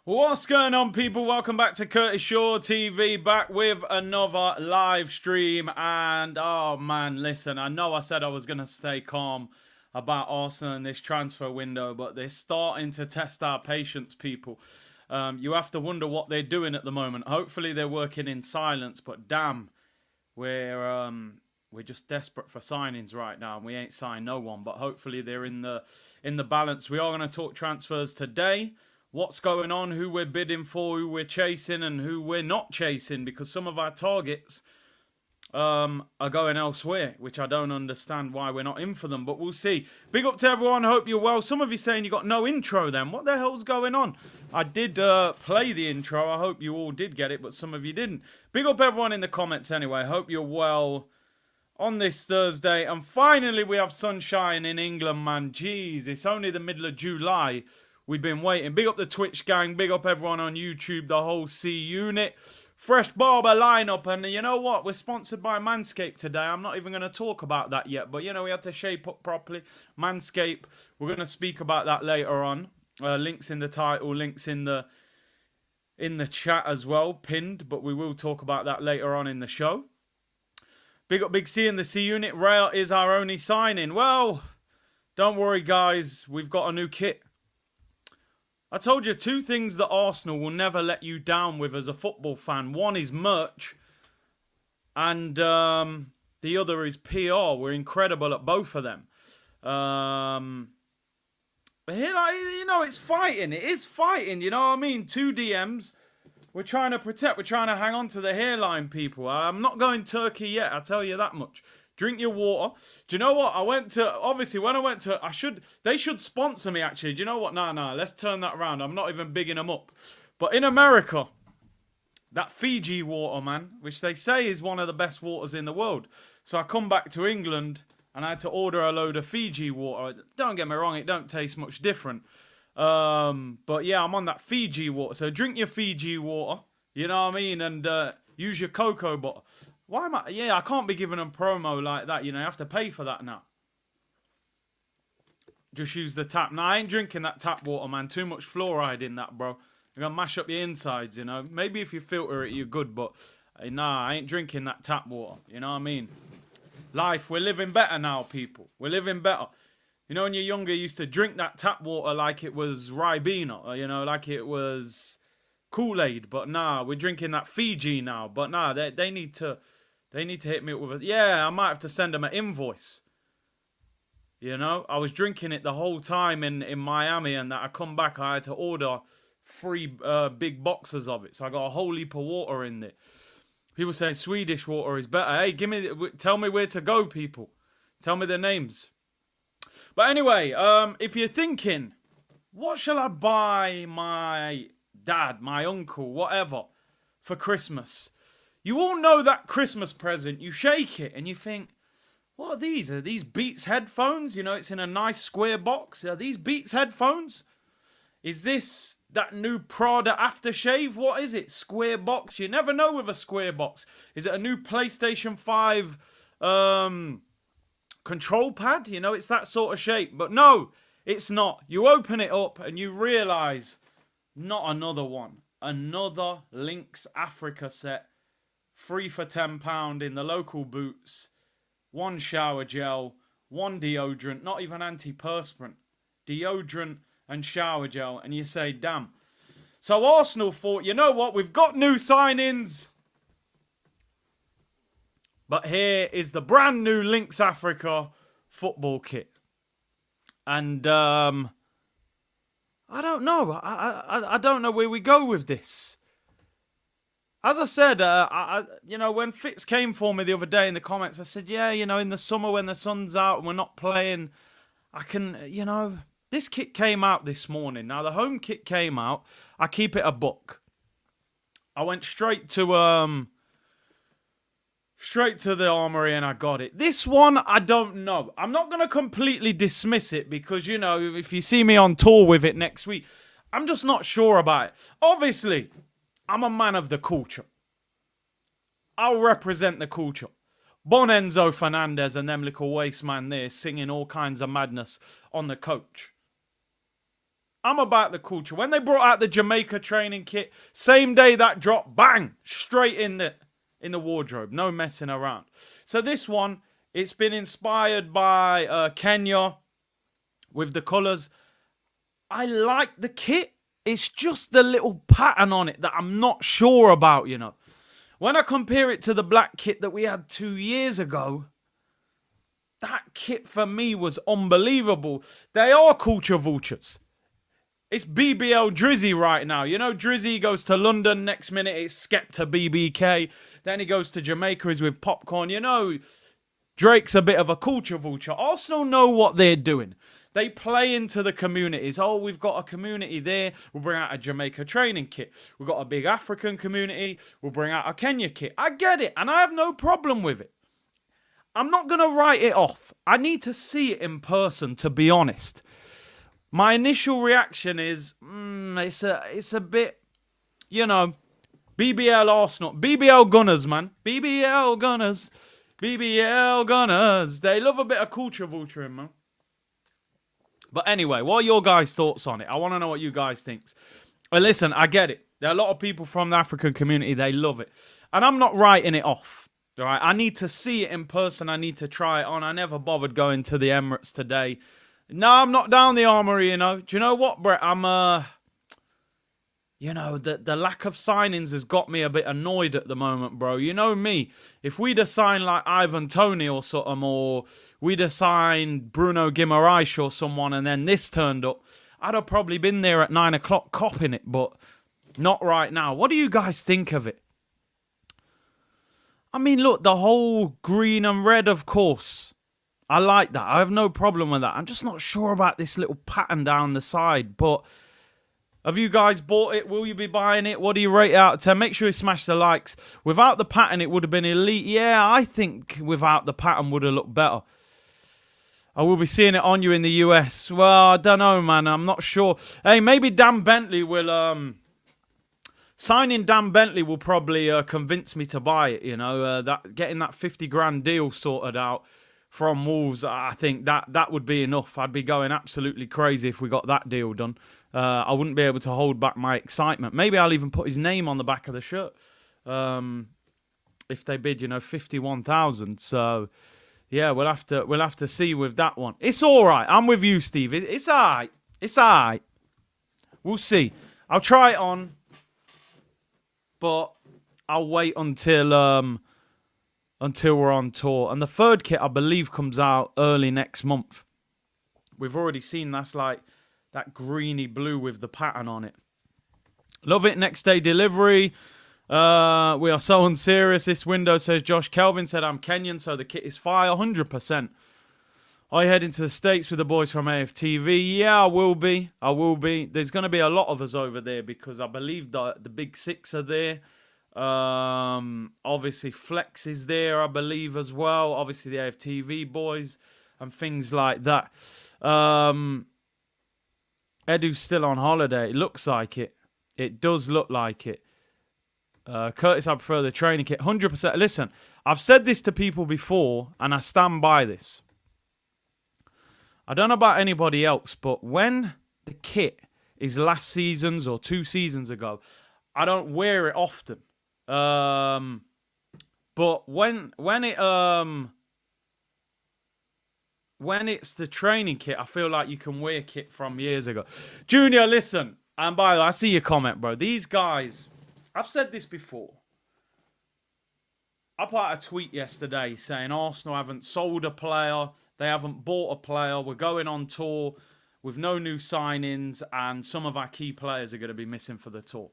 What's going on, people? Welcome back to Curtis Shaw TV, back with another live stream. And oh man, listen, I know I said I was going to stay calm about Arsenal in this transfer window, but they're starting to test our patience, people. You have to wonder what they're doing at the moment. Hopefully they're working in silence, but damn, we're just desperate for signings right now, and we ain't signed no one. But hopefully they're in the balance. We are going to talk transfers today. What's going on, who we're bidding for, who we're chasing, and who we're not chasing, because some of our targets are going elsewhere, which I don't understand why we're not in for them, but we'll see. Big up to everyone. Hope you're well. Some of you saying you got no intro then. What the hell's going on? I did play the intro. I hope you all did get it, but some of you didn't. Big up everyone in the comments anyway. Hope you're well on this Thursday. And finally, we have sunshine in England, man. Jeez, it's only the middle of July. We've been waiting. Big up the Twitch gang. Big up everyone on YouTube, the whole C unit. Fresh barber lineup. And you know what? We're sponsored by Manscaped today. I'm not even going to talk about that yet. But, you know, we had to shape up properly. Manscaped. We're going to speak about that later on. Links in the title. Links in the chat as well. Pinned. But we will talk about that later on in the show. Big up Big C in the C unit. Rail is our only signing. Well, don't worry, guys. We've got a new kit. I told you two things that Arsenal will never let you down with as a football fan. One is merch, and the other is PR. We're incredible at both of them. But here, like, you know, it's fighting. It is fighting, you know what I mean? 2 DMs. We're trying to protect. We're trying to hang on to the hairline, people. I'm not going Turkey yet, I tell you that much. Drink your water. Do you know what? They should sponsor me, actually. Do you know what? Nah, let's turn that around. I'm not even bigging them up. But in America, that Fiji water, man, which they say is one of the best waters in the world. So I come back to England and I had to order a load of Fiji water. Don't get me wrong, it don't taste much different. But yeah, I'm on that Fiji water. So drink your Fiji water, you know what I mean? And use your cocoa butter. Why am I? Yeah, I can't be giving them promo like that. You know, you have to pay for that now. Just use the tap. Nah, I ain't drinking that tap water, man. Too much fluoride in that, bro. You're going to mash up your insides, you know. Maybe if you filter it, you're good, but nah, I ain't drinking that tap water. You know what I mean? Life, we're living better now, people. We're living better. You know, when you're younger, you used to drink that tap water like it was Ribena, or, you know, like it was Kool-Aid. But nah, we're drinking that Fiji now. But nah, they need to hit me up with a... Yeah, I might have to send them an invoice. You know, I was drinking it the whole time in Miami, and that I come back, I had to order 3 big boxes of it. So I got a whole heap of water in there. People saying Swedish water is better. Hey, tell me where to go, people. Tell me their names. But anyway, if you're thinking, what shall I buy my dad, my uncle, whatever, for Christmas? You all know that Christmas present. You shake it and you think, what are these? Are these Beats headphones? You know, it's in a nice square box. Are these Beats headphones? Is this that new Prada aftershave? What is it? Square box? You never know with a square box. Is it a new PlayStation 5 control pad? You know, it's that sort of shape. But no, it's not. You open it up and you realise, not another one. Another Lynx Africa set. 3 for £10 in the local Boots. 1 shower gel, 1 deodorant, not even antiperspirant. Deodorant and shower gel. And you say, damn. So Arsenal thought, you know what? We've got new signings. But here is the brand new Lynx Africa football kit. And I don't know. I don't know where we go with this. As I said, you know, when Fitz came for me the other day in the comments, I said, yeah, you know, in the summer when the sun's out and we're not playing, I can, you know, this kit came out this morning. Now, the home kit came out. I keep it a buck. I went straight to the armory and I got it. This one, I don't know. I'm not going to completely dismiss it because, you know, if you see me on tour with it next week, I'm just not sure about it. Obviously, I'm a man of the culture. I'll represent the culture. Bon Enzo Fernandez and them little waste man there singing all kinds of madness on the coach. I'm about the culture. When they brought out the Jamaica training kit, same day that dropped, bang, straight in the wardrobe. No messing around. So this one, it's been inspired by Kenya with the colours. I like the kit. It's just the little pattern on it that I'm not sure about, you know. When I compare it to the black kit that we had 2 years ago, that kit for me was unbelievable. They are culture vultures. It's BBL Drizzy right now. You know, Drizzy goes to London. Next minute, it's Skepta BBK. Then he goes to Jamaica. He's with Popcorn. You know, Drake's a bit of a culture vulture. Arsenal know what they're doing. They play into the communities. Oh, we've got a community there. We'll bring out a Jamaica training kit. We've got a big African community. We'll bring out a Kenya kit. I get it, and I have no problem with it. I'm not going to write it off. I need to see it in person, to be honest. My initial reaction is, it's a bit, you know, BBL Arsenal. BBL Gunners, man. BBL Gunners. BBL Gunners. They love a bit of culture vulturing, man. But anyway, what are your guys' thoughts on it? I want to know what you guys think. Well, listen, I get it. There are a lot of people from the African community. They love it. And I'm not writing it off. All right? I need to see it in person. I need to try it on. I never bothered going to the Emirates today. No, I'm not down the Armoury, you know. Do you know what, Brett? You know, the lack of signings has got me a bit annoyed at the moment, bro. You know me. If we'd have signed like Ivan Toney or something, or we'd have signed Bruno Guimaraes or someone, and then this turned up, I'd have probably been there at 9 o'clock copping it, but not right now. What do you guys think of it? I mean, look, the whole green and red, of course. I like that. I have no problem with that. I'm just not sure about this little pattern down the side. But have you guys bought it? Will you be buying it? What do you rate it out of 10? Make sure you smash the likes. Without the pattern, it would have been elite. Yeah, I think without the pattern would have looked better. I will be seeing it on you in the US. Well, I don't know, man. I'm not sure. Hey, maybe Dan Bentley will... Signing Dan Bentley will probably convince me to buy it, you know. Getting that 50 grand deal sorted out from Wolves, I think that would be enough. I'd be going absolutely crazy if we got that deal done. I wouldn't be able to hold back my excitement. Maybe I'll even put his name on the back of the shirt. If they bid, you know, 51,000. So yeah, we'll have to see with that one. It's all right. I'm with you, Steve. It's all right. It's all right. We'll see. I'll try it on, but I'll wait until we're on tour. And the third kit, I believe, comes out early next month. We've already seen that's like that greeny blue with the pattern on it. Love it. Next day delivery. We are so unserious. This window, says Josh. Kelvin said I'm Kenyan, so the kit is fire. 100%. Are you heading to the States with the boys from AFTV? Yeah, I will be. I will be. There's going to be a lot of us over there because I believe the big six are there. Obviously Flex is there, I believe, as well. Obviously the AFTV boys and things like that. Edu's still on holiday. It looks like it. It does look like it. Curtis, I prefer the training kit. 100%. Listen, I've said this to people before and I stand by this. I don't know about anybody else, but when the kit is last season's or 2 seasons ago, I don't wear it often. But when it's the training kit, I feel like you can wear kit from years ago. Junior, listen, and by the way, I see your comment, bro. These guys, I've said this before. I put out a tweet yesterday saying Arsenal haven't sold a player, they haven't bought a player, we're going on tour with no new signings, and some of our key players are going to be missing for the tour.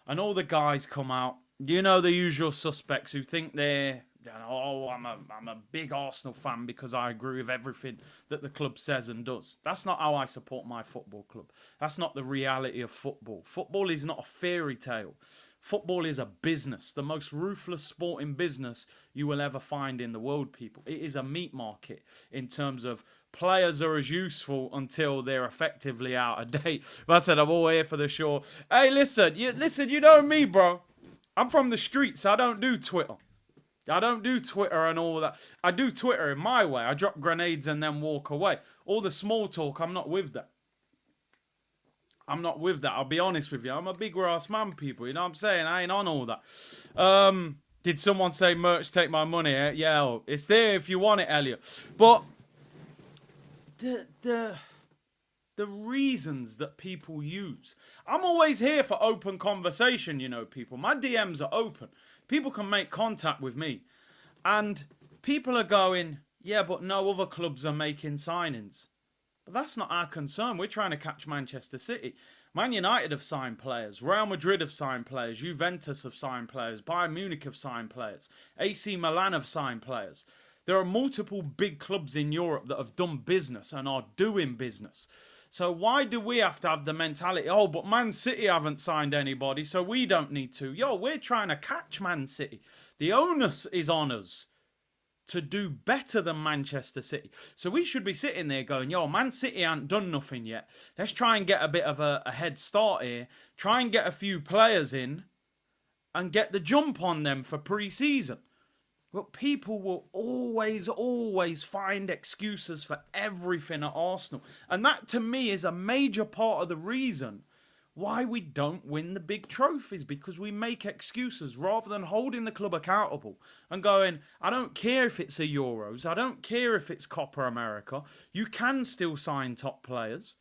And all the guys come out, you know, the usual suspects who think they're, oh, I'm a big Arsenal fan because I agree with everything that the club says and does. That's not how I support my football club. That's not the reality of football. Football is not a fairy tale. Football is a business, the most ruthless sporting business you will ever find in the world, people. It is a meat market in terms of players are as useful until they're effectively out of date. But I said, I'm all here for the show. Hey, listen, you know me, bro. I'm from the streets. I don't do Twitter. I don't do Twitter and all that. I do Twitter in my way. I drop grenades and then walk away. All the small talk, I'm not with that. I'm not with that. I'll be honest with you. I'm a big ass man, people. You know what I'm saying? I ain't on all that. Did someone say merch take my money? Yeah, it's there if you want it, Elliot. But the reasons that people use. I'm always here for open conversation, you know, people. My DMs are open. People can make contact with me. And people are going, yeah, but no other clubs are making signings. But that's not our concern. We're trying to catch Manchester City. Man United have signed players. Real Madrid have signed players. Juventus have signed players. Bayern Munich have signed players. AC Milan have signed players. There are multiple big clubs in Europe that have done business and are doing business. So why do we have to have the mentality, oh, but Man City haven't signed anybody, so we don't need to? Yo, we're trying to catch Man City. The onus is on us to do better than Manchester City. So we should be sitting there going, yo, Man City ain't done nothing yet. Let's try and get a bit of a head start here. Try and get a few players in and get the jump on them for pre-season. But people will always find excuses for everything at Arsenal. And that, to me, is a major part of the reason why we don't win the big trophies. Because we make excuses rather than holding the club accountable and going, I don't care if it's a Euros. I don't care if it's Copa America. You can still sign top players,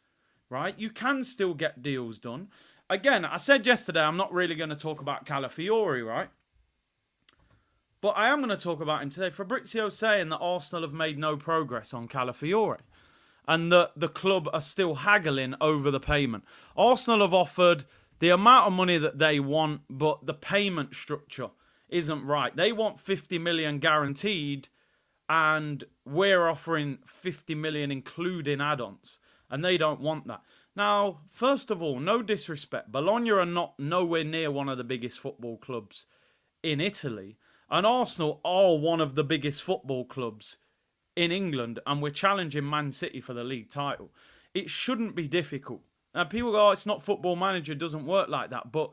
right? You can still get deals done. Again, I said yesterday, I'm not really going to talk about Calafiori, right? But I am going to talk about him today. Fabrizio's saying that Arsenal have made no progress on Calafiori and that the club are still haggling over the payment. Arsenal have offered the amount of money that they want, but the payment structure isn't right. They want 50 million guaranteed, and we're offering 50 million including add-ons, and they don't want that. Now, first of all, no disrespect, Bologna are not nowhere near one of the biggest football clubs in Italy. And Arsenal are one of the biggest football clubs in England, and we're challenging Man City for the league title. It shouldn't be difficult. Now, people go, oh, it's not Football Manager, it doesn't work like that. But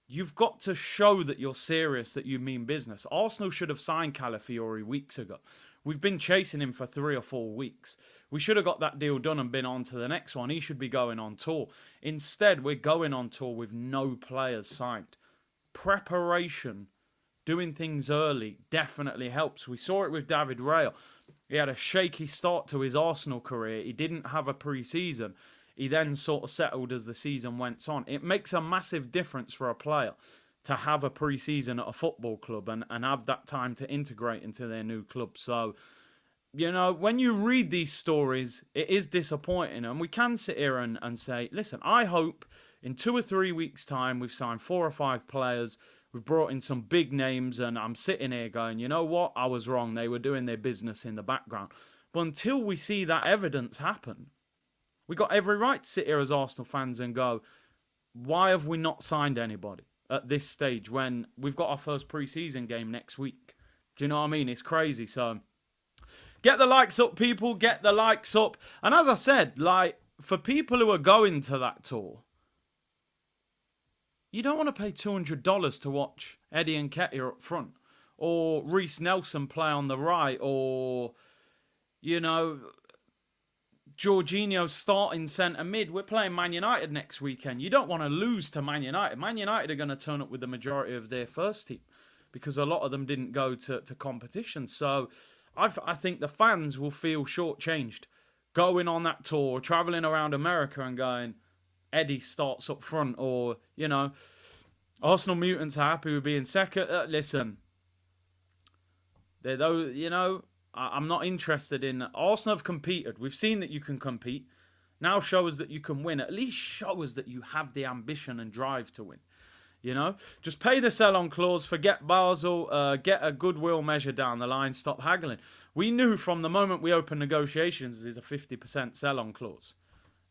you've got to show that you're serious, that you mean business. Arsenal should have signed Calafiori weeks ago. We've been chasing him for 3 or 4 weeks. We should have got that deal done and been on to the next one. He should be going on tour. Instead, we're going on tour with no players signed. Preparation, doing things early definitely helps. We saw it with David Raya. He had a shaky start to his Arsenal career. He didn't have a pre-season. He then sort of settled as the season went on. It makes a massive difference for a player to have a pre-season at a football club and have that time to integrate into their new club. So, you know, when you read these stories, it is disappointing. And we can sit here and say, listen, I hope in 2 or 3 weeks' time we've signed 4 or 5 players. We've brought in some big names, and I'm sitting here going, you know what? I was wrong. They were doing their business in the background. But until we see that evidence happen, we got every right to sit here as Arsenal fans and go, why have we not signed anybody at this stage when we've got our first pre-season game next week? Do you know what I mean? It's crazy. So get the likes up, people. Get the likes up. And as I said, like, for people who are going to that tour, you don't want to pay $200 to watch Eddie Nketiah up front, or Reece Nelson play on the right, or, you know, Jorginho starting centre mid. We're playing Man United next weekend. You don't want to lose to Man United. Man United are going to turn up with the majority of their first team because a lot of them didn't go to competition. So I think the fans will feel shortchanged going on that tour, travelling around America and going, Eddie starts up front, or, you know, Arsenal mutants are happy with being second. Listen, I'm not interested in. Arsenal have competed. We've seen that you can compete. Now show us that you can win. At least show us that you have the ambition and drive to win. You know, just pay the sell-on clause, forget Basel, get a goodwill measure down the line, stop haggling. We knew from the moment we opened negotiations there's a 50% sell-on clause.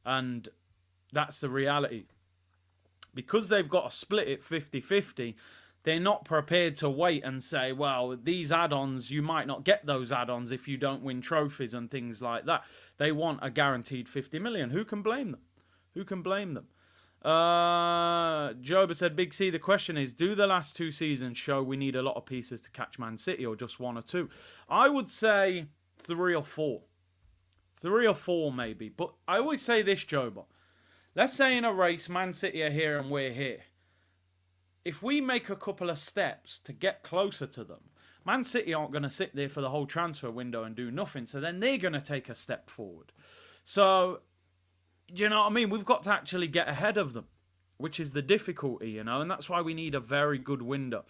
And that's the reality. Because they've got to split it 50-50, they're not prepared to wait and say, well, these add-ons, you might not get those add-ons if you don't win trophies and things like that. They want a guaranteed 50 million. Who can blame them? Who can blame them? Joba said, Big C, the question is, do the last 2 seasons show we need a lot of pieces to catch Man City, or just 1 or 2? I would say 3 or 4. 3 or 4 maybe. But I always say this, Joba. Let's say in a race, Man City are here and we're here. If we make a couple of steps to get closer to them, Man City aren't going to sit there for the whole transfer window and do nothing. So then they're going to take a step forward. So, you know what I mean? We've got to actually get ahead of them, which is the difficulty, you know, and that's why we need a very good window.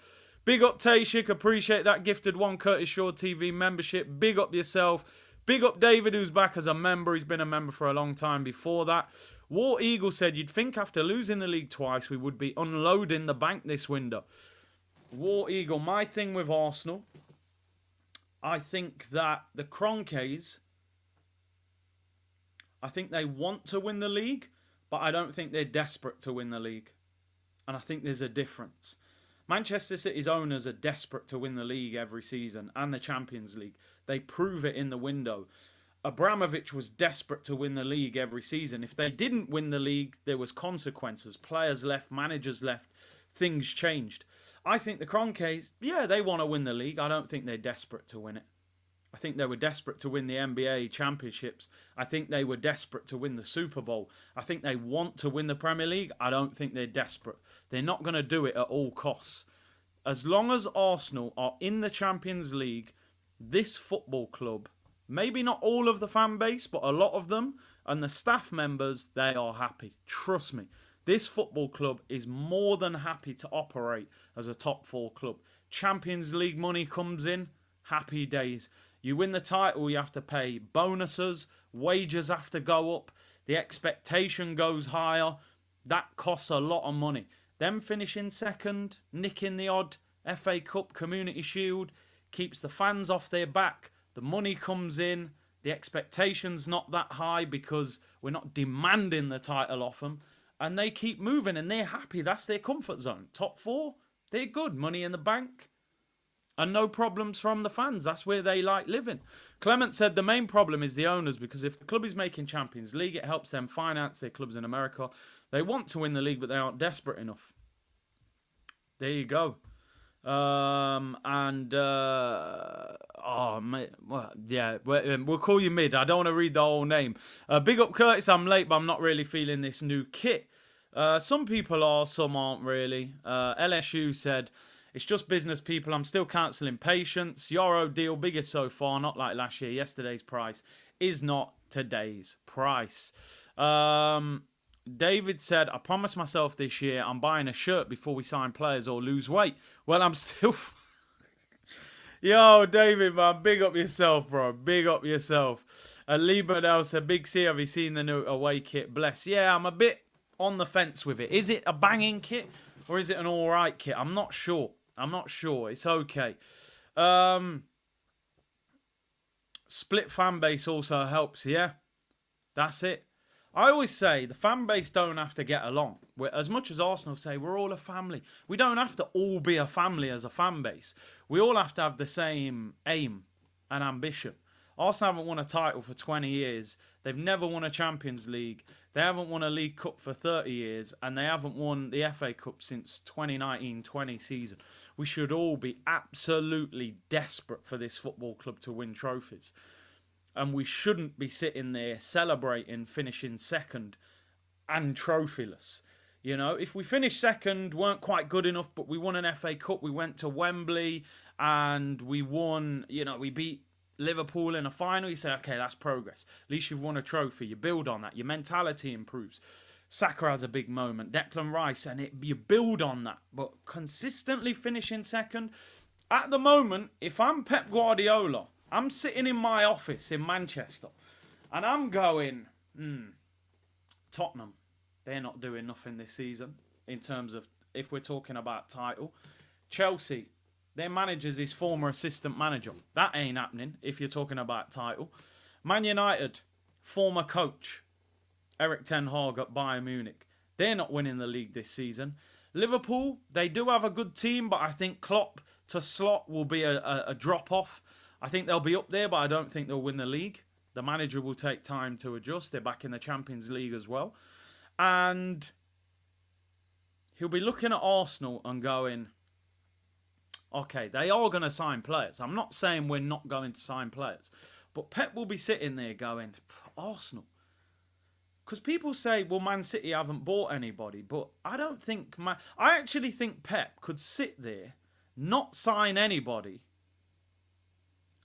Big up Tashik, appreciate that gifted one Curtis Shaw TV membership. Big up yourself. Big up David, who's back as a member. He's been a member for a long time before that. War Eagle said, you'd think after losing the league twice, we would be unloading the bank this window. War Eagle, my thing with Arsenal, I think that the Kroenkes, I think they want to win the league, but I don't think they're desperate to win the league. And I think there's a difference. Manchester City's owners are desperate to win the league every season and the Champions League. They prove it in the window. Abramovich was desperate to win the league every season. If they didn't win the league, there was consequences. Players left, managers left, things changed. I think the Kroenkes, yeah, they want to win the league. I don't think they're desperate to win it. I think they were desperate to win the NBA championships. I think they were desperate to win the Super Bowl. I think they want to win the Premier League. I don't think they're desperate. They're not going to do it at all costs. As long as Arsenal are in the Champions League, this football club, maybe not all of the fan base, but a lot of them, and the staff members, they are happy. Trust me. This football club is more than happy to operate as a top four club. Champions League money comes in, happy days. You win the title, you have to pay bonuses, wages have to go up, the expectation goes higher. That costs a lot of money. Them finishing second, nicking the odd FA Cup, Community Shield, keeps the fans off their back. The money comes in, the expectation's not that high because we're not demanding the title off them. And they keep moving and they're happy. That's their comfort zone. Top four, they're good. Money in the bank. And no problems from the fans. That's where they like living. Clement said the main problem is the owners, because if the club is making Champions League, it helps them finance their clubs in America. They want to win the league, but they aren't desperate enough. There you go. Oh, mate. Well, yeah, we'll call you mid. I don't want to read the whole name. Big up Curtis. I'm late, but I'm not really feeling this new kit. Some people are, some aren't really. LSU said, it's just business people. I'm still cancelling patience. Euro deal, biggest so far. Not like last year. Yesterday's price is not today's price. David said, I promised myself this year I'm buying a shirt before we sign players or lose weight. Well, I'm still... Yo, David, man, big up yourself, bro. Big up yourself. Lee Burdell said, Big C, have you seen the new away kit? Bless. Yeah, I'm a bit on the fence with it. Is it a banging kit or is it an all right kit? I'm not sure. It's okay. Split fan base also helps, yeah. That's it. I always say the fan base don't have to get along. As much as Arsenal say we're all a family, we don't have to all be a family as a fan base. We all have to have the same aim and ambition. Arsenal haven't won a title for 20 years. They've never won a Champions League. They haven't won a League Cup for 30 years. And they haven't won the FA Cup since 2019-20 season. We should all be absolutely desperate for this football club to win trophies. And we shouldn't be sitting there celebrating finishing second and trophyless. You know, if we finished second, weren't quite good enough, but we won an FA Cup, we went to Wembley and we won, you know, we beat Liverpool in a final, you say, okay, that's progress. At least you've won a trophy. You build on that. Your mentality improves. Saka has a big moment. Declan Rice, and you build on that. But consistently finishing second, at the moment, if I'm Pep Guardiola, I'm sitting in my office in Manchester and I'm going, Tottenham, they're not doing nothing this season in terms of if we're talking about title. Chelsea, their manager's his former assistant manager. That ain't happening if you're talking about title. Man United, former coach, Erik ten Hag at Bayern Munich. They're not winning the league this season. Liverpool, they do have a good team, but I think Klopp to Slot will be a drop-off. I think they'll be up there, but I don't think they'll win the league. The manager will take time to adjust. They're back in the Champions League as well. And he'll be looking at Arsenal and going, okay, they are going to sign players. I'm not saying we're not going to sign players. But Pep will be sitting there going, Arsenal, because people say, well, Man City haven't bought anybody, but I don't think I actually think Pep could sit there, not sign anybody,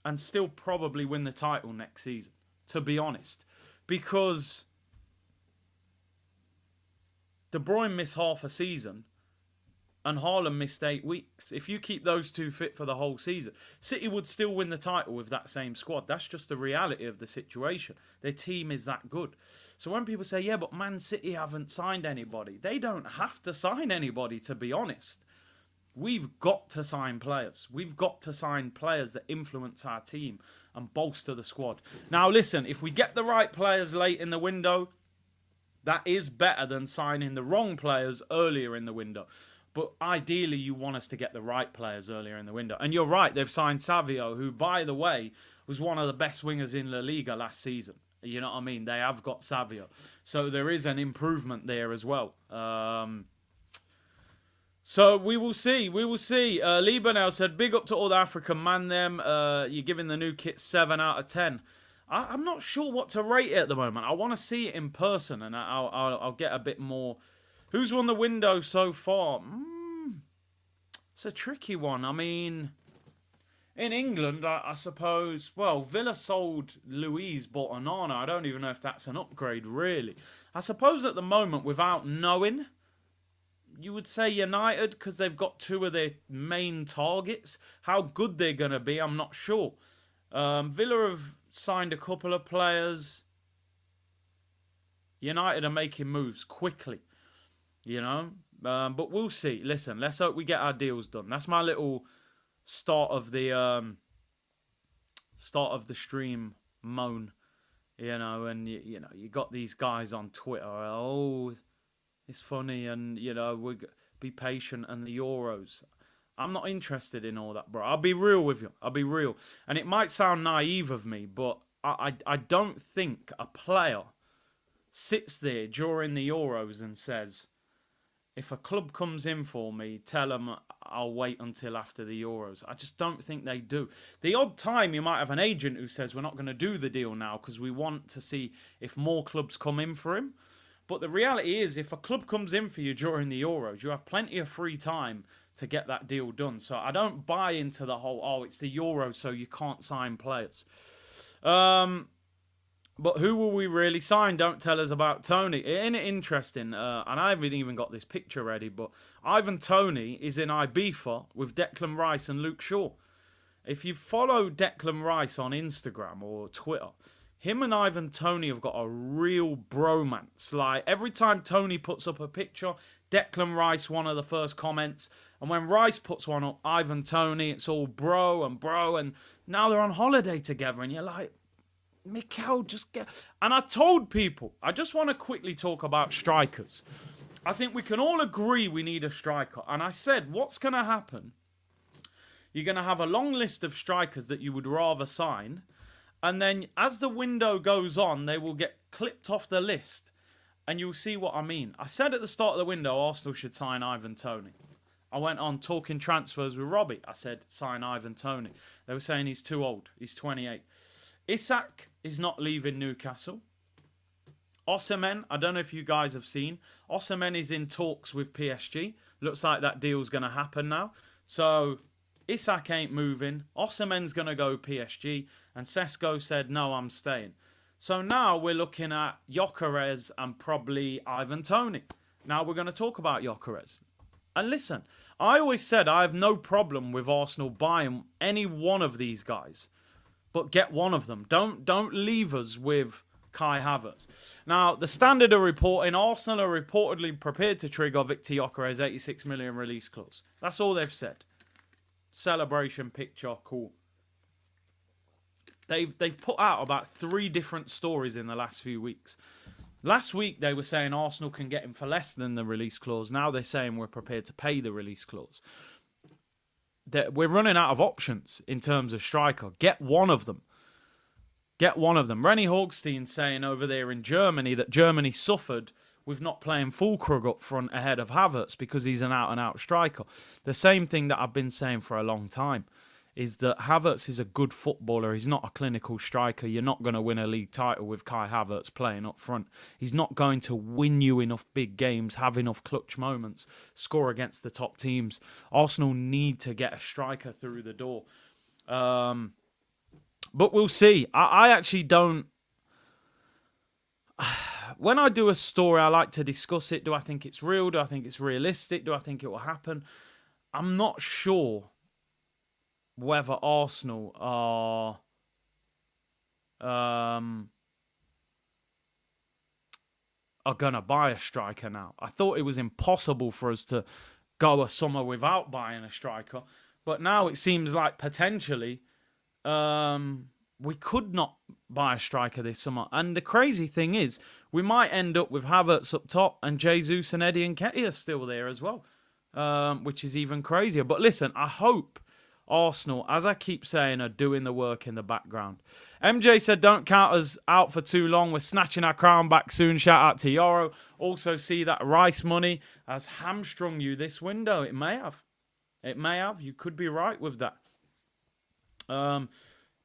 and still probably win the title next season, to be honest. Because De Bruyne missed half a season and Haaland missed 8 weeks. If you keep those two fit for the whole season, City would still win the title with that same squad. That's just the reality of the situation. Their team is that good. So when people say, yeah, but Man City haven't signed anybody, they don't have to sign anybody, to be honest. We've got to sign players. We've got to sign players that influence our team and bolster the squad. Now, listen, if we get the right players late in the window, that is better than signing the wrong players earlier in the window. But ideally, you want us to get the right players earlier in the window. And you're right, they've signed Savio, who, by the way, was one of the best wingers in La Liga last season. You know what I mean? They have got Savio. So there is an improvement there as well. So we will see. We will see. Libanel said, big up to all the African man them. You're giving the new kit 7 out of 10. I'm not sure what to rate it at the moment. I want to see it in person, and I'll get a bit more. Who's won the window so far? It's a tricky one. I mean, in England, I suppose, well, Villa sold Luiz, bought Onana. I don't even know if that's an upgrade, really. I suppose at the moment, without knowing, you would say United, because they've got 2 of their main targets. How good they're going to be, I'm not sure. Villa have signed a couple of players. United are making moves quickly, you know. But we'll see. Listen, let's hope we get our deals done. That's my little start of the stream moan, you know. And you know, you got these guys on Twitter. Oh, it's funny, and you know, we be patient. And the Euros, I'm not interested in all that, bro. I'll be real with you. I'll be real. And it might sound naive of me, but I don't think a player sits there during the Euros and says, if a club comes in for me, tell them I'll wait until after the Euros. I just don't think they do. The odd time you might have an agent who says, we're not going to do the deal now because we want to see if more clubs come in for him. But the reality is, if a club comes in for you during the Euros, you have plenty of free time to get that deal done. So I don't buy into the whole, oh, it's the Euros, so you can't sign players. But who will we really sign? Don't tell us about Tony. Isn't it interesting? And I haven't even got this picture ready, but Ivan Toney is in Ibiza with Declan Rice and Luke Shaw. If you follow Declan Rice on Instagram or Twitter, him and Ivan Toney have got a real bromance. Like, every time Toney puts up a picture, Declan Rice, one of the first comments. And when Rice puts one up, Ivan Toney, it's all bro. And now they're on holiday together. And you're like, Mikel, just get... And I told people, I just want to quickly talk about strikers. I think we can all agree we need a striker. And I said, what's going to happen? You're going to have a long list of strikers that you would rather sign. And then as the window goes on, they will get clipped off the list. And you'll see what I mean. I said at the start of the window, Arsenal should sign Ivan Toney. I went on talking transfers with Robbie. I said, sign Ivan Toney. They were saying he's too old. He's 28. Isak is not leaving Newcastle. Osimhen, I don't know if you guys have seen. Osimhen is in talks with PSG. Looks like that deal's going to happen now. So Isak ain't moving. Osimhen's going to go PSG. And Sesko said, no, I'm staying. So now we're looking at Gyokeres and probably Ivan Toney. Now we're going to talk about Gyokeres. And listen, I always said I have no problem with Arsenal buying any one of these guys. But get one of them. Don't leave us with Kai Havertz. Now, the Standard are reporting Arsenal are reportedly prepared to trigger Victor Gyokeres' 86 million release clause. That's all they've said. Celebration picture, cool. They've put out about 3 different stories in the last few weeks. Last week, they were saying Arsenal can get him for less than the release clause. Now they're saying we're prepared to pay the release clause. We're running out of options in terms of striker. Get one of them. Get one of them. Rennie Hogstein saying over there in Germany that Germany suffered with not playing Füllkrug up front ahead of Havertz because he's an out-and-out striker. The same thing that I've been saying for a long time. is that Havertz is a good footballer. He's not a clinical striker. You're not going to win a league title with Kai Havertz playing up front. He's not going to win you enough big games, have enough clutch moments, score against the top teams. Arsenal need to get a striker through the door. But we'll see. I actually don't... When I do a story, I like to discuss it. Do I think it's real? Do I think it's realistic? Do I think it will happen? I'm not sure whether Arsenal are going to buy a striker now. I thought it was impossible for us to go a summer without buying a striker. But now it seems like potentially we could not buy a striker this summer. And the crazy thing is, we might end up with Havertz up top and Jesus and Eddie Nketiah still there as well, which is even crazier. But listen, I hope Arsenal, as I keep saying, are doing the work in the background. MJ said, don't count us out for too long. We're snatching our crown back soon. Shout out to Yoro. Also see that Rice money has hamstrung you this window. It may have. It may have. You could be right with that.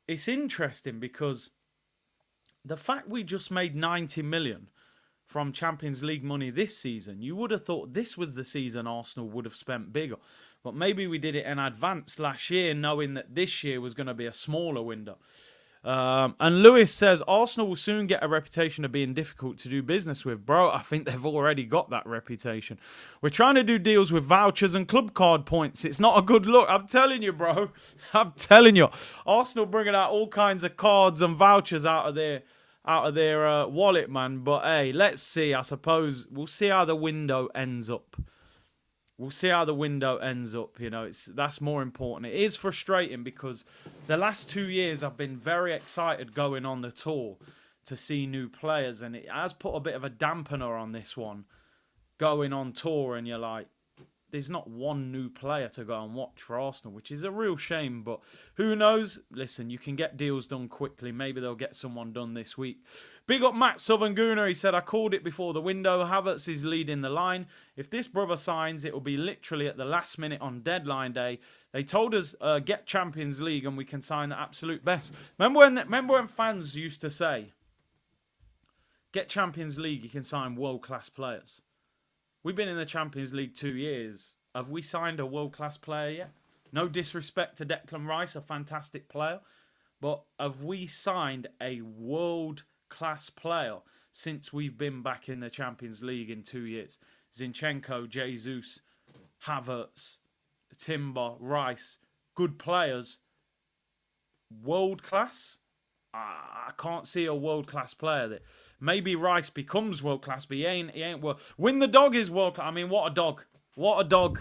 It's interesting because the fact we just made 90 million from Champions League money this season, you would have thought this was the season Arsenal would have spent bigger. But maybe we did it in advance last year, knowing that this year was going to be a smaller window. And Lewis says, Arsenal will soon get a reputation of being difficult to do business with. Bro, I think they've already got that reputation. We're trying to do deals with vouchers and club card points. It's not a good look. I'm telling you, bro. I'm telling you. Arsenal bringing out all kinds of cards and vouchers out of their wallet, man. But hey, let's see. I suppose we'll see how the window ends up. We'll see how the window ends up. You know, that's more important. It is frustrating because the last 2 years I've been very excited going on the tour to see new players, and it has put a bit of a dampener on this one going on tour, and you're like, there's not one new player to go and watch for Arsenal, which is a real shame, but who knows? Listen, you can get deals done quickly. Maybe they'll get someone done this week. Big up Matt Southern Gooner. He said, I called it before the window. Havertz is leading the line. If this brother signs, it will be literally at the last minute on deadline day. They told us, get Champions League and we can sign the absolute best. Remember when fans used to say, get Champions League, you can sign world-class players. We've been in the Champions League 2 years. Have we signed a world-class player yet? No disrespect to Declan Rice, a fantastic player. But have we signed a world-class player since we've been back in the Champions League in 2 years? Zinchenko, Jesus, Havertz, Timber, Rice, good players. World-class? I can't see a world-class player there. Maybe Rice becomes world-class, but he ain't world. Win the Dog is world-class. I mean, what a dog. What a dog.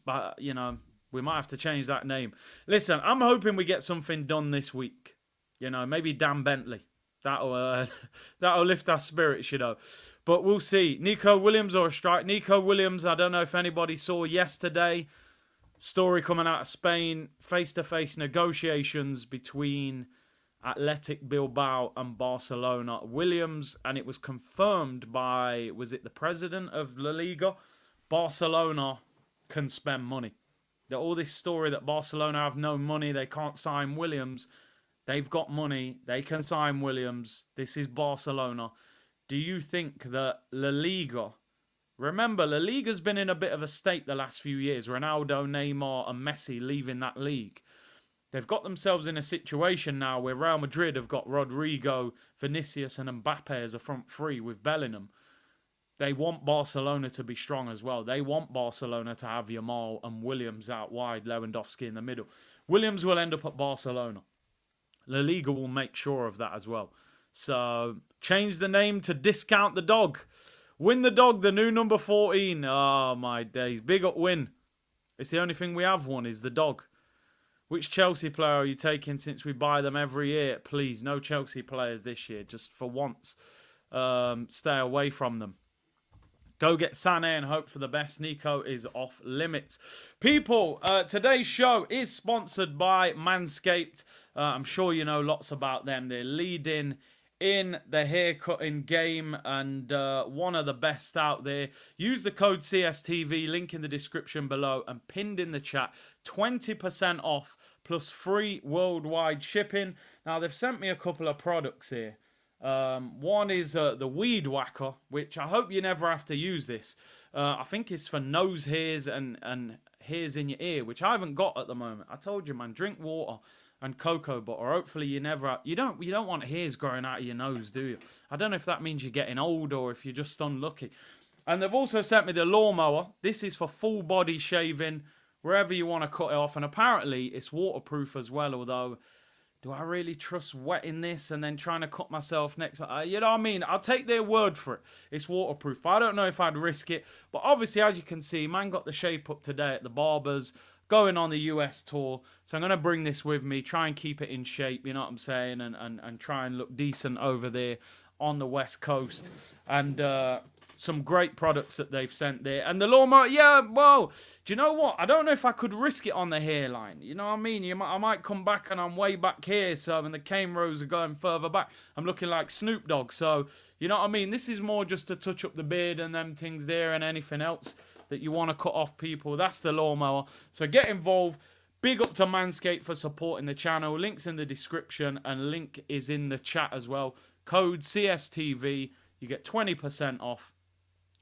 But, you know, we might have to change that name. Listen, I'm hoping we get something done this week. You know, maybe Dan Bentley. That'll lift our spirits, you know. But we'll see. Nico Williams or a strike. Nico Williams, I don't know if anybody saw yesterday. Story coming out of Spain. Face-to-face negotiations between Athletic Bilbao and Barcelona. Williams, and it was confirmed by, was it the president of La Liga? Barcelona can spend money. All this story that Barcelona have no money, they can't sign Williams. They've got money, they can sign Williams. This is Barcelona. Do you think that La Liga... Remember, La Liga's been in a bit of a state the last few years. Ronaldo, Neymar and Messi leaving that league. They've got themselves in a situation now where Real Madrid have got Rodrigo, Vinicius and Mbappe as a front three with Bellingham. They want Barcelona to be strong as well. They want Barcelona to have Yamal and Williams out wide, Lewandowski in the middle. Williams will end up at Barcelona. La Liga will make sure of that as well. So, change the name to Discount the Dog. Win the Dog, the new number 14. Oh, my days. Big up Win. It's the only thing we have won is the dog. Which Chelsea player are you taking since we buy them every year? Please, no Chelsea players this year. Just for once, stay away from them. Go get Sané and hope for the best. Nico is off limits. People, today's show is sponsored by Manscaped. I'm sure you know lots about them. They're leading in the haircutting game and one of the best out there. Use the code CSTV, link in the description below and pinned in the chat. 20% off plus free worldwide shipping. Now, they've sent me a couple of products here. One is the Weed Whacker, which I hope you never have to use this. I think it's for nose hairs and hairs in your ear, which I haven't got at the moment. I told you, man, drink water and cocoa butter. Hopefully you never... You don't want hairs growing out of your nose, do you? I don't know if that means you're getting old or if you're just unlucky. And they've also sent me the lawnmower. This is for full body shaving, wherever you want to cut it off. And apparently it's waterproof as well, although... Do I really trust wetting this and then trying to cut myself next? You know what I mean? I'll take their word for it. It's waterproof. I don't know if I'd risk it. But obviously, as you can see, man got the shape up today at the barbers, going on the US tour. So I'm going to bring this with me, try and keep it in shape, you know what I'm saying? And try and look decent over there on the West Coast. And some great products that they've sent there. And the lawnmower, yeah, well, do you know what? I don't know if I could risk it on the hairline. You know what I mean? I might come back and I'm way back here, so, and the cane rows are going further back. I'm looking like Snoop Dogg, so, you know what I mean? This is more just to touch up the beard and them things there and anything else that you want to cut off people. That's the lawnmower. So get involved. Big up to Manscaped for supporting the channel. Link's in the description and link is in the chat as well. Code CSTV. You get 20% off.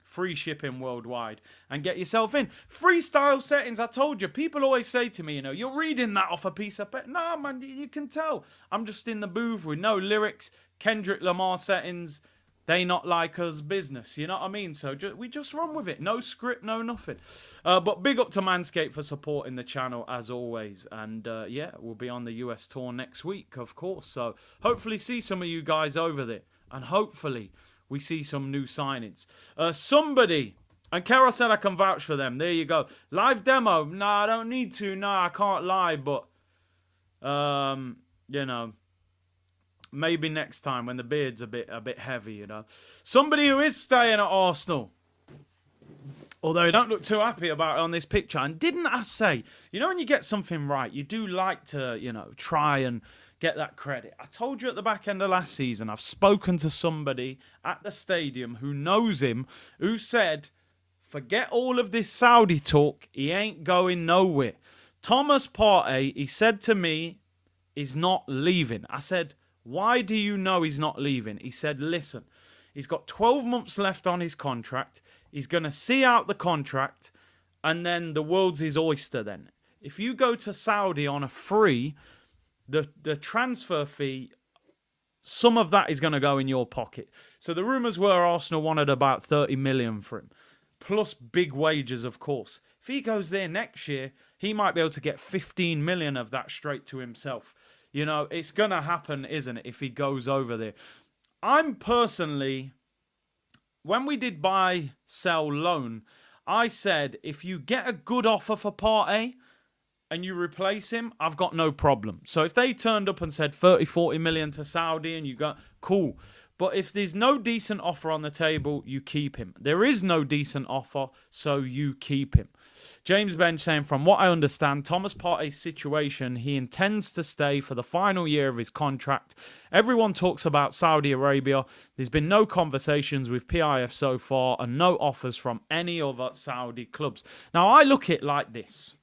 Free shipping worldwide and get yourself in. Freestyle settings, I told you. People always say to me, you know, you're reading that off a piece of paper. No, man, you can tell. I'm just in the booth with no lyrics. Kendrick Lamar settings. They not like us business. You know what I mean? So we just run with it. No script, no nothing. But big up to Manscaped for supporting the channel as always. And yeah, we'll be on the US tour next week, of course. So hopefully see some of you guys over there. And hopefully... we see some new signings. Somebody, and Carol said I can vouch for them. There you go. Live demo. Nah, I don't need to. Nah, I can't lie. But, you know, maybe next time when the beard's a bit heavy, you know. Somebody who is staying at Arsenal. Although he don't look too happy about it on this picture. And didn't I say, you know when you get something right, you do like to, you know, try and... get that credit. I told you at the back end of last season, I've spoken to somebody at the stadium who knows him, who said, forget all of this Saudi talk, he ain't going nowhere. Thomas Partey, he said to me, is not leaving. I said, why do you know he's not leaving? He said, listen, he's got 12 months left on his contract, he's going to see out the contract, and then the world's his oyster then. If you go to Saudi on a free... The transfer fee, some of that is going to go in your pocket. So the rumours were Arsenal wanted about 30 million for him, plus big wages, of course. If he goes there next year, he might be able to get 15 million of that straight to himself. You know, it's going to happen, isn't it, if he goes over there. I'm personally, when we did buy, sell, loan, I said, if you get a good offer for Partey, and you replace him, I've got no problem. So if they turned up and said 30, 40 million to Saudi and you got, cool. But if there's no decent offer on the table, you keep him. There is no decent offer, so you keep him. James Bench saying, from what I understand, Thomas Partey's situation, he intends to stay for the final year of his contract. Everyone talks about Saudi Arabia. There's been no conversations with PIF so far and no offers from any other Saudi clubs. Now, I look at it like this.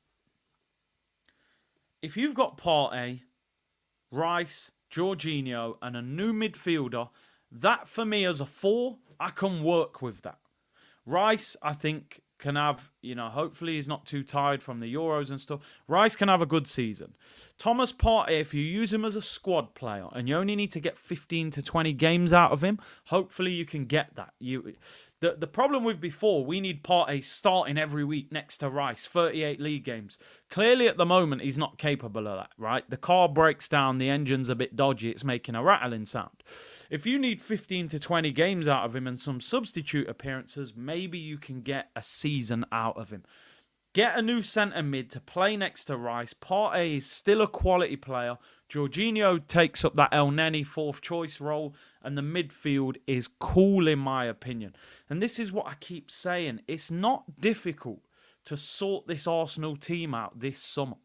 If you've got Partey, Rice, Jorginho, and a new midfielder, that for me as a 4, I can work with that. Rice, I think, can have, you know, hopefully he's not too tired from the Euros and stuff. Rice can have a good season. Thomas Partey, if you use him as a squad player and you only need to get 15 to 20 games out of him, hopefully you can get that. The problem with before, we need Partey starting every week next to Rice, 38 league games. Clearly at the moment, he's not capable of that, right? The car breaks down, the engine's a bit dodgy, it's making a rattling sound. If you need 15 to 20 games out of him and some substitute appearances, maybe you can get a season out of him. Get a new centre mid to play next to Rice. Partey is still a quality player. Jorginho takes up that El Neni fourth choice role. And the midfield is cool in my opinion. And this is what I keep saying. It's not difficult to sort this Arsenal team out this summer.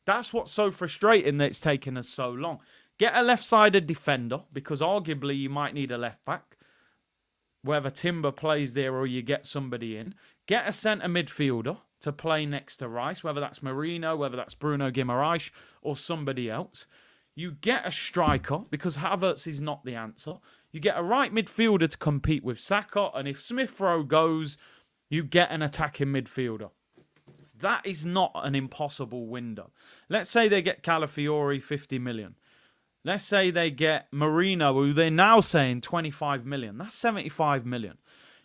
That's what's so frustrating that it's taken us so long. Get a left-sided defender, because arguably you might need a left-back, whether Timber plays there or you get somebody in. Get a centre midfielder to play next to Rice, whether that's Marino, whether that's Bruno Guimaraes, or somebody else. You get a striker, because Havertz is not the answer. You get a right midfielder to compete with Saka, and if Smith Rowe goes, you get an attacking midfielder. That is not an impossible window. Let's say they get Calafiori 50 million. Let's say they get Marino, who they're now saying 25 million. That's 75 million.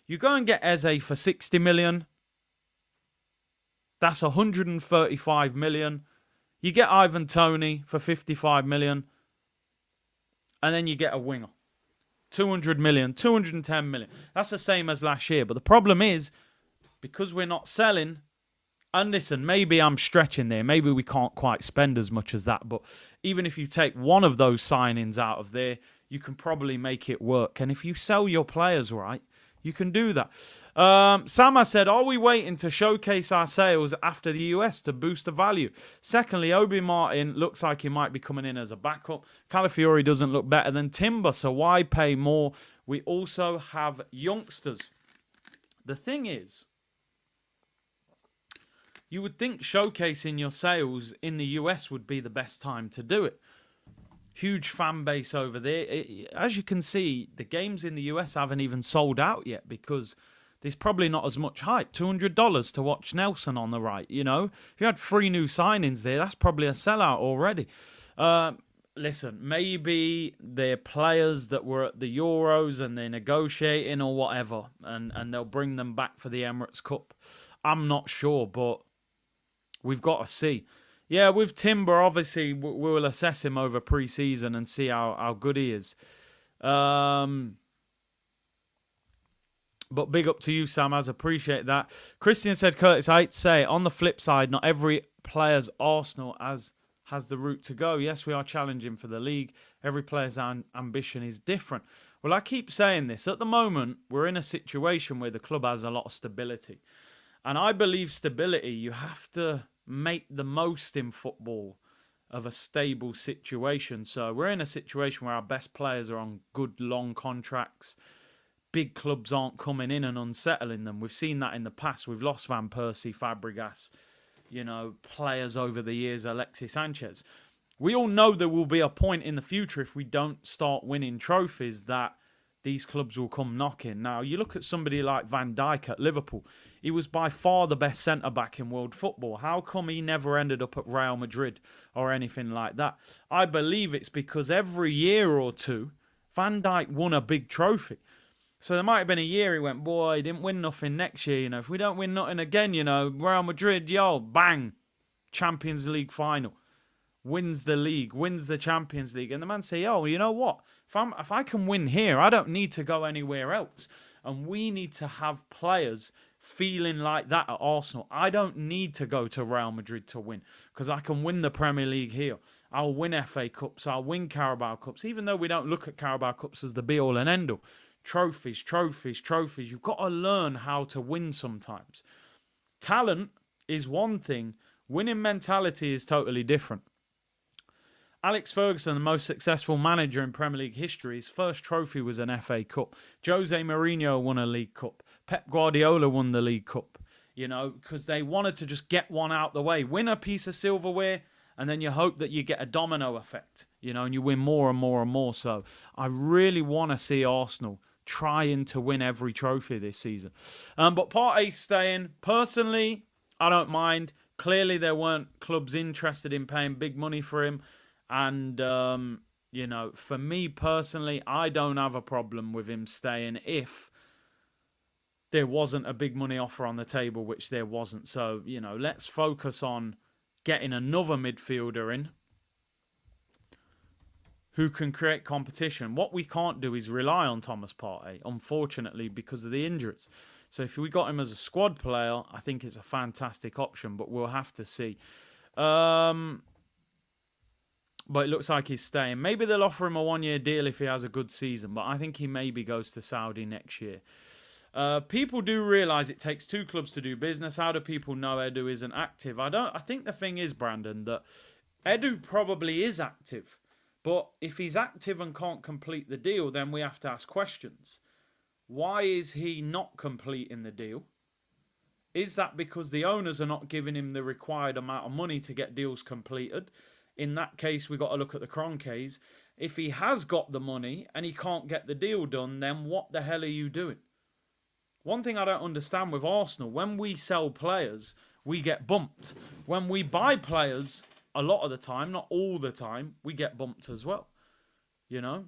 You go and get Eze for 60 million. That's 135 million. You get Ivan Toney for 55 million. And then you get a winger. 200 million, 210 million. That's the same as last year. But the problem is, because we're not selling, and listen, maybe I'm stretching there. Maybe we can't quite spend as much as that. But even if you take one of those signings out of there, you can probably make it work. And if you sell your players right, you can do that. Sama said, are we waiting to showcase our sales after the US to boost the value? Secondly, Obi Martin looks like he might be coming in as a backup. Calafiori doesn't look better than Timber, so why pay more? We also have youngsters. The thing is, you would think showcasing your sales in the US would be the best time to do it. Huge fan base over there. As you can see, the games in the US haven't even sold out yet because there's probably not as much hype. $200 to watch Nelson on the right, you know. If you had 3 new signings there, that's probably a sellout already. Listen, maybe they're players that were at the Euros and they're negotiating or whatever, and they'll bring them back for the Emirates Cup. I'm not sure, but we've got to see. Yeah, with Timber, obviously, we'll assess him over pre-season and see how good he is. But big up to you, Sam. I appreciate that. Christian said, Curtis, I hate to say it, on the flip side, not every player's Arsenal has the route to go. Yes, we are challenging for the league. Every player's ambition is different. Well, I keep saying this. At the moment, we're in a situation where the club has a lot of stability. And I believe stability, you have to make the most in football of a stable situation. So we're in a situation where our best players are on good long contracts. Big clubs aren't coming in and unsettling them. We've seen that in the past. We've lost Van Persie, Fabregas, you know, players over the years, Alexis Sanchez. We all know there will be a point in the future if we don't start winning trophies that these clubs will come knocking. Now, you look at somebody like Van Dijk at Liverpool. He was by far the best centre-back in world football. How come he never ended up at Real Madrid or anything like that? I believe it's because every year or two, Van Dijk won a big trophy. So there might have been a year he went, boy, he didn't win nothing next year. You know, if we don't win nothing again, you know, Real Madrid, yo, bang, Champions League final. Wins the league, wins the Champions League. And the man say, oh, you know what? If I can win here, I don't need to go anywhere else. And we need to have players feeling like that at Arsenal. I don't need to go to Real Madrid to win because I can win the Premier League here. I'll win FA Cups. I'll win Carabao Cups, even though we don't look at Carabao Cups as the be-all and end-all. Trophies, trophies, trophies. You've got to learn how to win sometimes. Talent is one thing. Winning mentality is totally different. Alex Ferguson, the most successful manager in Premier League history, his first trophy was an FA Cup. Jose Mourinho won a League Cup. Pep Guardiola won the League Cup, you know, because they wanted to just get one out the way. Win a piece of silverware, and then you hope that you get a domino effect, you know, and you win more and more and more. So I really want to see Arsenal trying to win every trophy this season. But Partey's staying. Personally, I don't mind. Clearly, there weren't clubs interested in paying big money for him. And, you know, for me personally, I don't have a problem with him staying if there wasn't a big money offer on the table, which there wasn't. So, you know, let's focus on getting another midfielder in who can create competition. What we can't do is rely on Thomas Partey, unfortunately, because of the injuries. So if we got him as a squad player, I think it's a fantastic option, but we'll have to see. But it looks like he's staying. Maybe they'll offer him a one-year deal if he has a good season. But I think he maybe goes to Saudi next year. People do realise it takes 2 clubs to do business. How do people know Edu isn't active? I think the thing is, Brandon, that Edu probably is active. But if he's active and can't complete the deal, then we have to ask questions. Why is he not completing the deal? Is that because the owners are not giving him the required amount of money to get deals completed? In that case, we've got to look at the Kroenkes. If he has got the money and he can't get the deal done, then what the hell are you doing? One thing I don't understand with Arsenal, when we sell players, we get bumped. When we buy players, a lot of the time, not all the time, we get bumped as well. You know?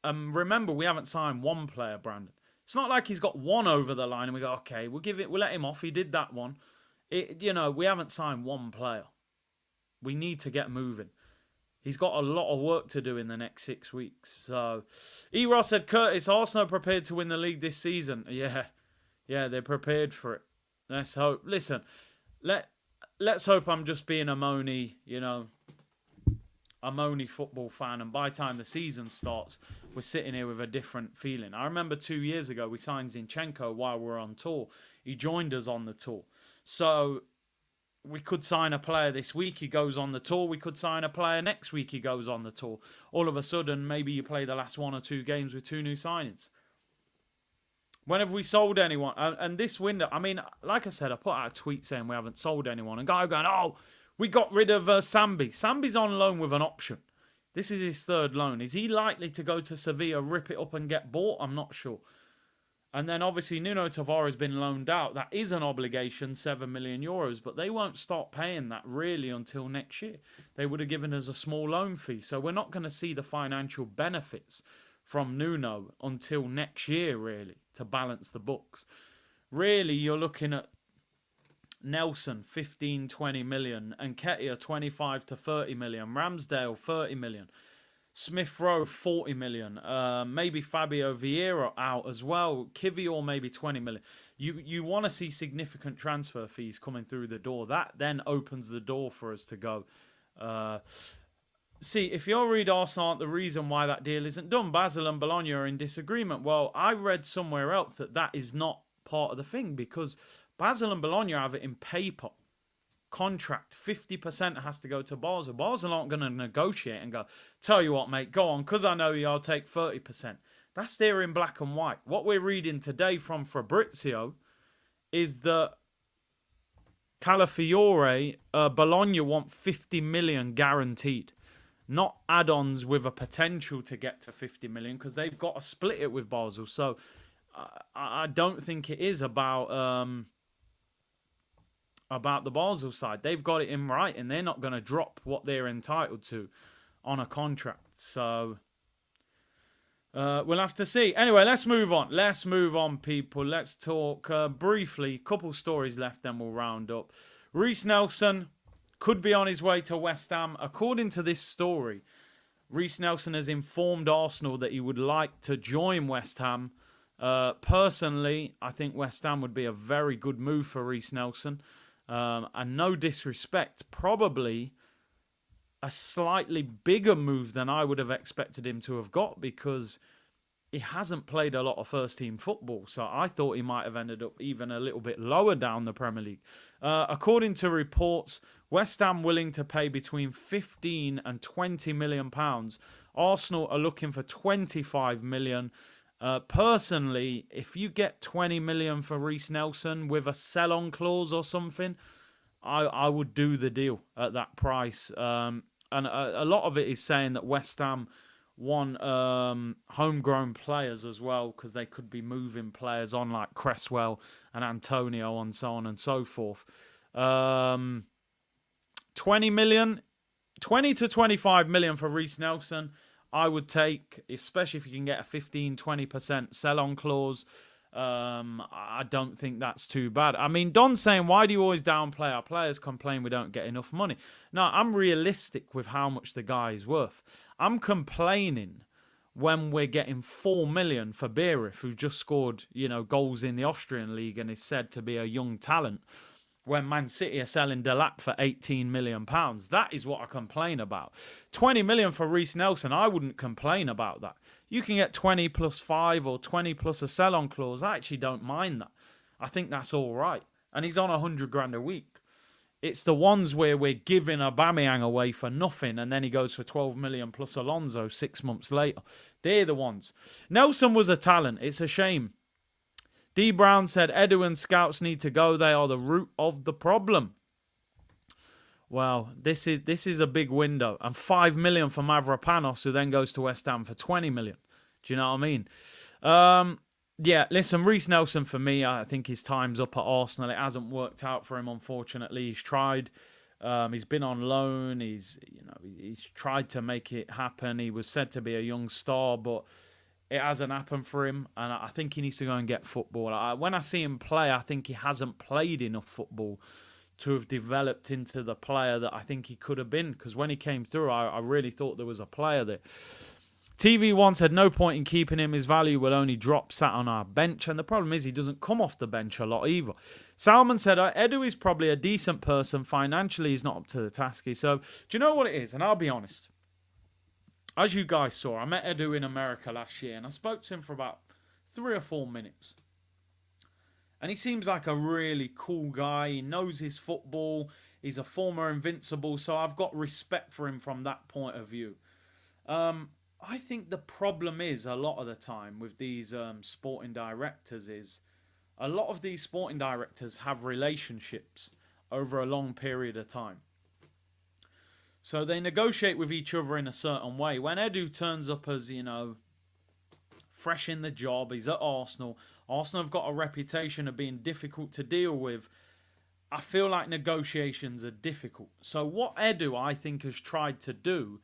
Remember, we haven't signed one player, Brandon. It's not like he's got one over the line and we go, okay, we'll let him off. He did that one. We haven't signed one player. We need to get moving. He's got a lot of work to do in the next 6 weeks. So, Ross said, Curtis, Arsenal prepared to win the league this season. Yeah, they're prepared for it. Let's hope. Listen, let's hope I'm just being a moany, a moany football fan. And by the time the season starts, we're sitting here with a different feeling. I remember 2 years ago, we signed Zinchenko while we were on tour. He joined us on the tour. So we could sign a player this week, he goes on the tour. We could sign a player next week, he goes on the tour. All of a sudden, maybe you play the last 1 or 2 games with 2 new signings. When have we sold anyone? And this window, I mean, like I said, I put out a tweet saying we haven't sold anyone. And guy going, oh, we got rid of Sambi. Sambi's on loan with an option. This is his 3rd loan. Is he likely to go to Sevilla, rip it up and get bought? I'm not sure. And then obviously Nuno Tavares has been loaned out. That is an obligation, €7 million. But they won't start paying that really until next year. They would have given us a small loan fee. So we're not going to see the financial benefits from Nuno until next year, really, to balance the books. Really, you're looking at Nelson, 15, 20 million. And Nketiah, 25 to 30 million. Ramsdale, 30 million. Smith Rowe, 40 million. Maybe Fabio Vieira out as well. Kivior, maybe 20 million. You want to see significant transfer fees coming through the door. That then opens the door for us to go. See, if you're read Arsenal aren't the reason why that deal isn't done, Basel and Bologna are in disagreement. Well, I read somewhere else that is not part of the thing because Basel and Bologna have it in paper. Contract, 50% has to go to Basel. Basel aren't going to negotiate and go, tell you what, mate, go on, because I know you, I'll take 30%. That's there in black and white. What we're reading today from Fabrizio is that Calafiore, Bologna want 50 million guaranteed. Not add-ons with a potential to get to 50 million because they've got to split it with Basel. So I don't think it is about the Basel side. They've got it in writing. They're not going to drop what they're entitled to on a contract. So we'll have to see. Anyway, let's move on. Let's move on, people. Let's talk briefly. Couple stories left, then we'll round up. Reiss Nelson could be on his way to West Ham. According to this story, Reiss Nelson has informed Arsenal that he would like to join West Ham. Personally, I think West Ham would be a very good move for Reiss Nelson. And no disrespect, probably a slightly bigger move than I would have expected him to have got because he hasn't played a lot of first-team football. So I thought he might have ended up even a little bit lower down the Premier League. According to reports, West Ham willing to pay between 15 and 20 million pounds. Arsenal are looking for 25 million. Personally, if you get 20 million for Reiss Nelson with a sell-on clause or something, I would do the deal at that price. And a lot of it is saying that West Ham want homegrown players as well because they could be moving players on like Cresswell and Antonio and so on and so forth. 20 to 25 million for Reiss Nelson. I would take, especially if you can get a 15-20% sell-on clause. I don't think that's too bad. I mean, Don's saying, why do you always downplay our players? Complain we don't get enough money. No, I'm realistic with how much the guy is worth. I'm complaining when we're getting 4 million for Berif, who just scored, goals in the Austrian league and is said to be a young talent. When Man City are selling Delap for £18 million. That is what I complain about. 20 million for Reiss Nelson, I wouldn't complain about that. You can get 20 plus 5 or 20 plus a sell-on clause. I actually don't mind that. I think that's all right. And he's on 100 grand a week. It's the ones where we're giving Aubameyang away for nothing and then he goes for 12 million plus Alonso 6 months later. They're the ones. Nelson was a talent. It's a shame. D. Brown said, Edu and scouts need to go. They are the root of the problem. Well, this is a big window. And 5 million for Mavropanos, who then goes to West Ham for 20 million. Do you know what I mean? Yeah, listen, Reece Nelson for me, I think his time's up at Arsenal. It hasn't worked out for him, unfortunately. He's tried. He's been on loan. He's tried to make it happen. He was said to be a young star, but it hasn't happened for him. And I think he needs to go and get football. When I see him play, I think he hasn't played enough football to have developed into the player that I think he could have been. Because when he came through, I really thought there was a player there. TV1 said, no point in keeping him. His value will only drop sat on our bench. And the problem is he doesn't come off the bench a lot either. Salman said, Edu is probably a decent person. Financially, he's not up to the task. So, do you know what it is? And I'll be honest. As you guys saw, I met Edu in America last year. And I spoke to him for about 3 or 4 minutes. And he seems like a really cool guy. He knows his football. He's a former Invincible. So I've got respect for him from that point of view. I think the problem is a lot of the time with these sporting directors is a lot of these sporting directors have relationships over a long period of time. So they negotiate with each other in a certain way. When Edu turns up as, fresh in the job, he's at Arsenal. Arsenal have got a reputation of being difficult to deal with. I feel like negotiations are difficult. So what Edu, I think, has tried to do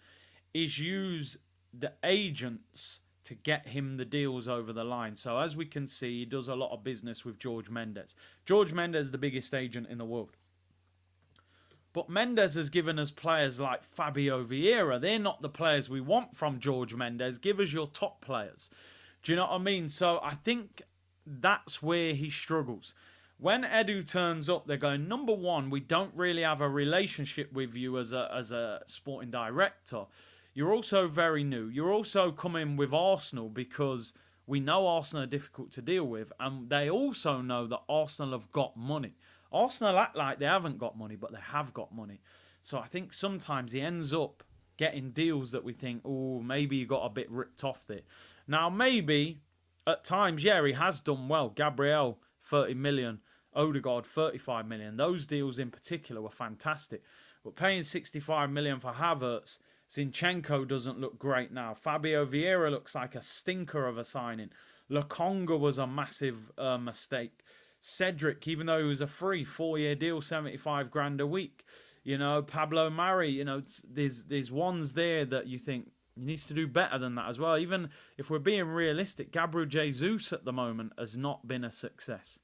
is use the agents to get him the deals over the line. So as we can see, he does a lot of business with George Mendes. George Mendes is the biggest agent in the world. But Mendes has given us players like Fabio Vieira. They're not the players we want from George Mendes. Give us your top players. Do you know what I mean? So I think that's where he struggles. When Edu turns up, they're going, number one, we don't really have a relationship with you as a sporting director. You're also very new. You're also coming with Arsenal because we know Arsenal are difficult to deal with. And they also know that Arsenal have got money. Arsenal act like they haven't got money, but they have got money. So I think sometimes he ends up getting deals that we think, oh, maybe he got a bit ripped off there. Now, maybe at times, yeah, he has done well. Gabriel, 30 million. Odegaard, 35 million. Those deals in particular were fantastic. But paying 65 million for Havertz, Zinchenko doesn't look great now. Fabio Vieira looks like a stinker of a signing. Lokonga was a massive mistake. Cedric, even though he was a free 4-year deal, 75 grand a week. Pablo Mari, there's ones there that you think he needs to do better than that as well. Even if we're being realistic, Gabriel Jesus at the moment has not been a success.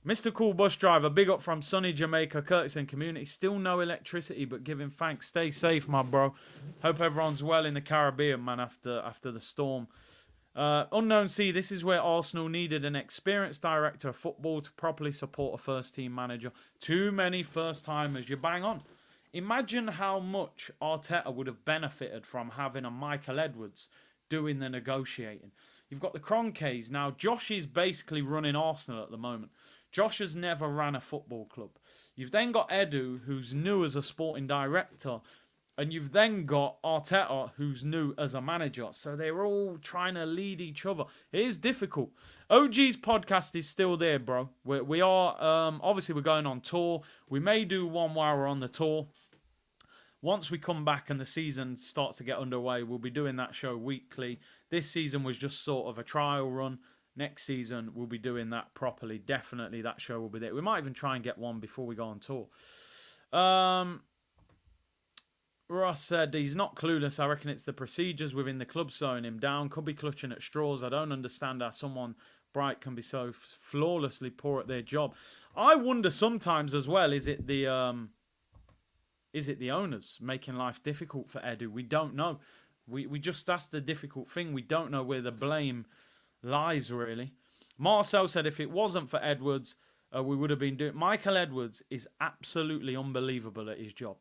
Mr. Cool Bus Driver, big up from sunny Jamaica, Curtis and community. Still no electricity, but giving thanks. Stay safe, my bro. Hope everyone's well in the Caribbean, man, after the storm. Unknown C, this is where Arsenal needed an experienced director of football to properly support a first-team manager. Too many first-timers. You bang on. Imagine how much Arteta would have benefited from having a Michael Edwards doing the negotiating. You've got the Cronkays. Now, Josh is basically running Arsenal at the moment. Josh has never ran a football club. You've then got Edu, who's new as a sporting director. And you've then got Arteta, who's new as a manager. So they're all trying to lead each other. It is difficult. OG's podcast is still there, bro. We are, obviously, we're going on tour. We may do one while we're on the tour. Once we come back and the season starts to get underway, we'll be doing that show weekly. This season was just sort of a trial run. Next season, we'll be doing that properly. Definitely, that show will be there. We might even try and get one before we go on tour. Ross said he's not clueless. I reckon it's the procedures within the club slowing him down. Could be clutching at straws. I don't understand how someone bright can be so flawlessly poor at their job. I wonder sometimes as well, is it the owners making life difficult for Edu? We don't know. We just, that's the difficult thing. We don't know where the blame lies, really. Marcel said if it wasn't for Edwards, we would have been doing... Michael Edwards is absolutely unbelievable at his job.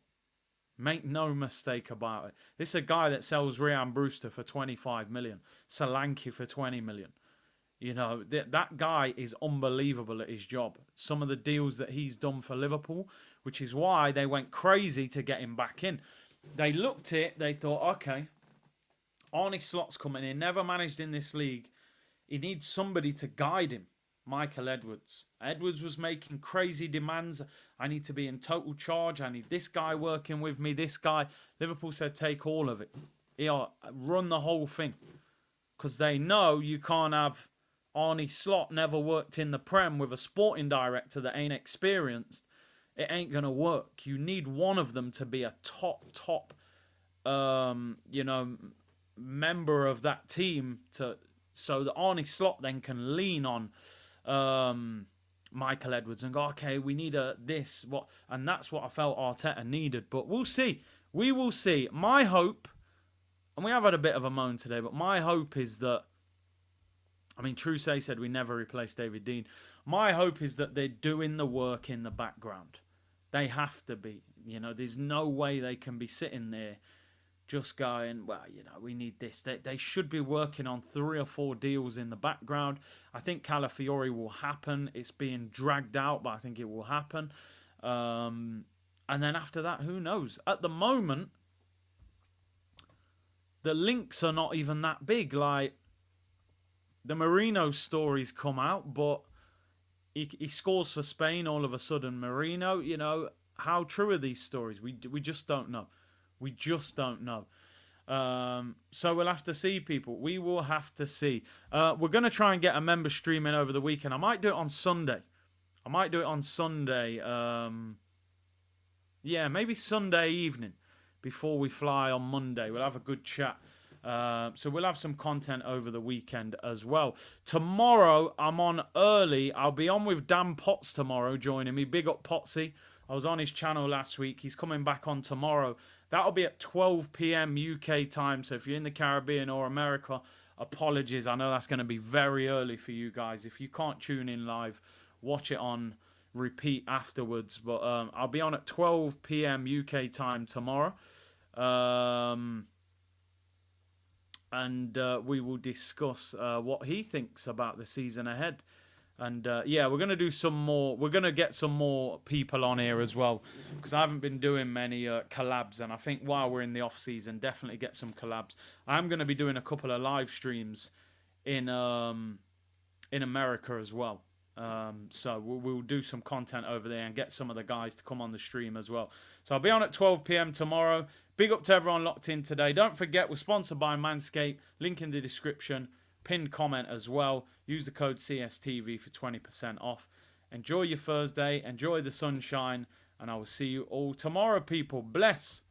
Make no mistake about it. This is a guy that sells Ryan Brewster for 25 million. Solanke for 20 million. You know, that guy is unbelievable at his job. Some of the deals that he's done for Liverpool, which is why they went crazy to get him back in. They looked at it, they thought, okay, Arne Slot's coming in, never managed in this league. He needs somebody to guide him. Michael Edwards. Edwards was making crazy demands. I need to be in total charge. I need this guy working with me, this guy. Liverpool said, take all of it. Run the whole thing. Because they know you can't have Arne Slot never worked in the Prem with a sporting director that ain't experienced. It ain't going to work. You need one of them to be a top, member of that team so that Arne Slot then can lean on Michael Edwards and go, okay, we need and that's what I felt Arteta needed. But we'll see. We will see. My hope, and we have had a bit of a moan today, but my hope is that, Trousset said we never replace David Dein. My hope is that they're doing the work in the background. They have to be. There's no way they can be sitting there just going, we need this. They should be working on 3 or 4 deals in the background. I think Calafiori will happen. It's being dragged out, but I think it will happen. And then after that, who knows? At the moment, the links are not even that big. Like, the Marino stories come out, but he scores for Spain all of a sudden. Marino, how true are these stories? We just don't know. We just don't know. So we'll have to see, people. We will have to see. We're going to try and get a member stream in over the weekend. I might do it on Sunday. Maybe Sunday evening before we fly on Monday. We'll have a good chat. So we'll have some content over the weekend as well. Tomorrow, I'm on early. I'll be on with Dan Potts tomorrow, joining me. Big up Potsy. I was on his channel last week. He's coming back on tomorrow. That'll be at 12 p.m. UK time. So if you're in the Caribbean or America, apologies. I know that's going to be very early for you guys. If you can't tune in live, watch it on repeat afterwards. But I'll be on at 12 p.m. UK time tomorrow. And we will discuss what he thinks about the season ahead. And we're going to do some more. We're going to get some more people on here as well, because I haven't been doing many collabs. And I think while we're in the off season, definitely get some collabs. I'm going to be doing a couple of live streams in America as well. So we'll do some content over there and get some of the guys to come on the stream as well. So I'll be on at 12 p.m. tomorrow. Big up to everyone locked in today. Don't forget, we're sponsored by Manscaped. Link in the description. Pinned comment as well. Use the code CSTV for 20% off. Enjoy your Thursday. Enjoy the sunshine. And I will see you all tomorrow, people. Bless.